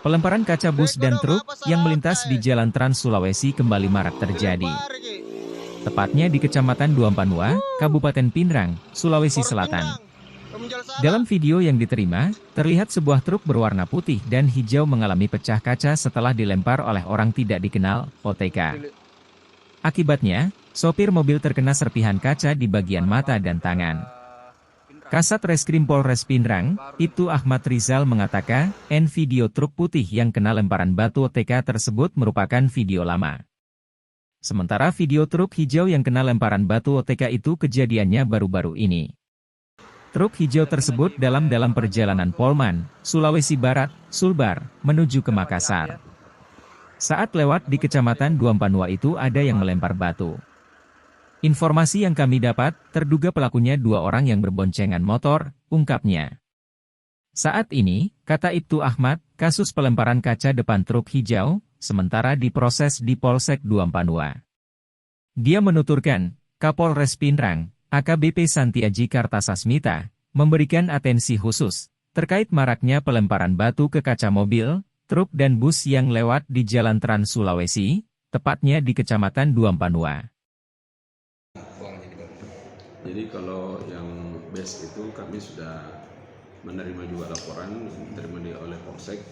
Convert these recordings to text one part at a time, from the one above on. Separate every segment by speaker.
Speaker 1: Pelemparan kaca bus dan truk yang melintas di Jalan Trans Sulawesi kembali marak terjadi. Tepatnya di Kecamatan Duampanua, Kabupaten Pinrang, Sulawesi Selatan. Dalam video yang diterima, terlihat sebuah truk berwarna putih dan hijau mengalami pecah kaca setelah dilempar oleh orang tidak dikenal, OTK. Akibatnya, sopir mobil terkena serpihan kaca di bagian mata dan tangan. Kasat Reskrim Polres Pinrang, Ibtu Ahmad Rizal mengatakan, video truk putih yang kena lemparan batu OTK tersebut merupakan video lama. Sementara video truk hijau yang kena lemparan batu OTK itu kejadiannya baru-baru ini. Truk hijau tersebut dalam perjalanan Polman, Sulawesi Barat, Sulbar, menuju ke Makassar. Saat lewat di Kecamatan Duampanua itu ada yang melempar batu. Informasi yang kami dapat, terduga pelakunya 2 orang yang berboncengan motor, ungkapnya. Saat ini, kata Ibtu Ahmad, kasus pelemparan kaca depan truk hijau, sementara diproses di Polsek Duampanua. Dia menuturkan, Kapolres Pinrang, AKBP Santiaji Kartasasmita, memberikan atensi khusus, terkait maraknya pelemparan batu ke kaca mobil, truk dan bus yang lewat di Jalan Trans Sulawesi, tepatnya di Kecamatan Duampanua.
Speaker 2: Jadi kalau yang base itu kami sudah menerima juga laporan yang diterima oleh Polsek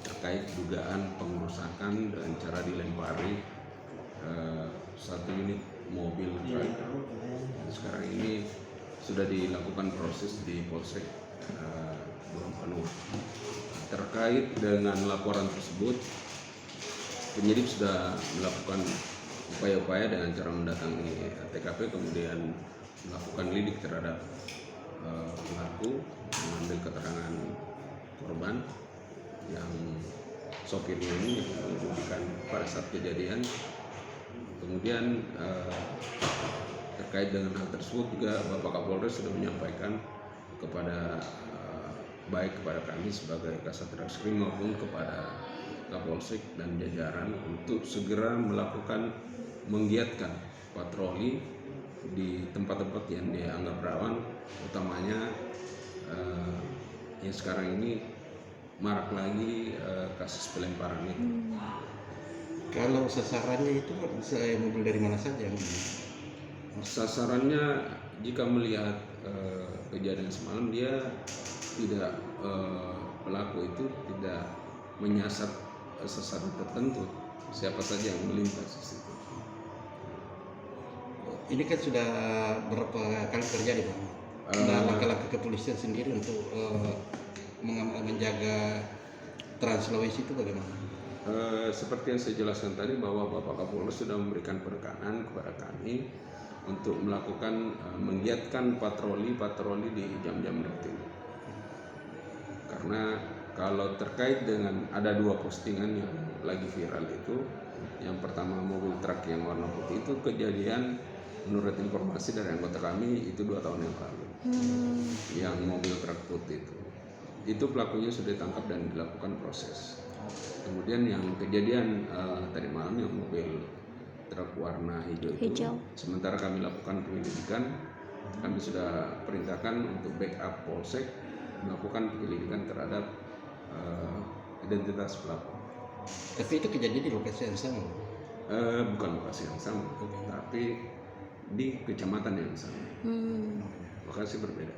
Speaker 2: terkait dugaan pengerusakan dengan cara dilempari satu unit mobil truk. Sekarang ini sudah dilakukan proses di Polsek Duampanua. Terkait dengan laporan tersebut, penyidik sudah melakukan upaya-upaya dengan cara mendatangi TKP, kemudian melakukan lidik terhadap pelaku, mengambil keterangan korban yang sopirnya ini menunjukkan pada saat kejadian. Kemudian terkait dengan hal tersebut juga Bapak Kapolres sudah menyampaikan kepada baik kepada kami sebagai Kasat Reskrim maupun kepada Kapolsek dan jajaran untuk segera melakukan menggiatkan patroli di tempat-tempat yang dianggap rawan, utamanya yang sekarang ini marak lagi kasus pelemparan itu.
Speaker 3: Kalau sasarannya itu mobil dari mana saja?
Speaker 2: Sasarannya jika melihat kejadian semalam, dia tidak pelaku itu tidak menyasar sasaran tertentu, siapa saja yang melintas di situ.
Speaker 3: Ini kan sudah berapa kali terjadi, Bang? Langkah-langkah kepolisian sendiri untuk menjaga Trans Sulawesi itu bagaimana?
Speaker 2: Seperti yang saya jelaskan tadi bahwa Bapak Kapolres sudah memberikan penekanan kepada kami untuk melakukan menggiatkan patroli di jam-jam tertentu. Karena kalau terkait dengan ada 2 postingan yang lagi viral itu, yang pertama mobil truk yang warna putih itu kejadian menurut informasi dari anggota kami itu 2 tahun yang lalu. Yang mobil truk putih itu pelakunya sudah ditangkap dan dilakukan proses. Kemudian yang kejadian tadi malam yang mobil truk warna hijau itu, sementara kami lakukan penyelidikan, kami sudah perintahkan untuk backup Polsek melakukan penyelidikan terhadap identitas pelaku.
Speaker 3: Tapi itu kejadian di lokasi yang sama?
Speaker 2: Bukan lokasi yang sama, tapi di kecamatan yang sama. Lokasi berbeda.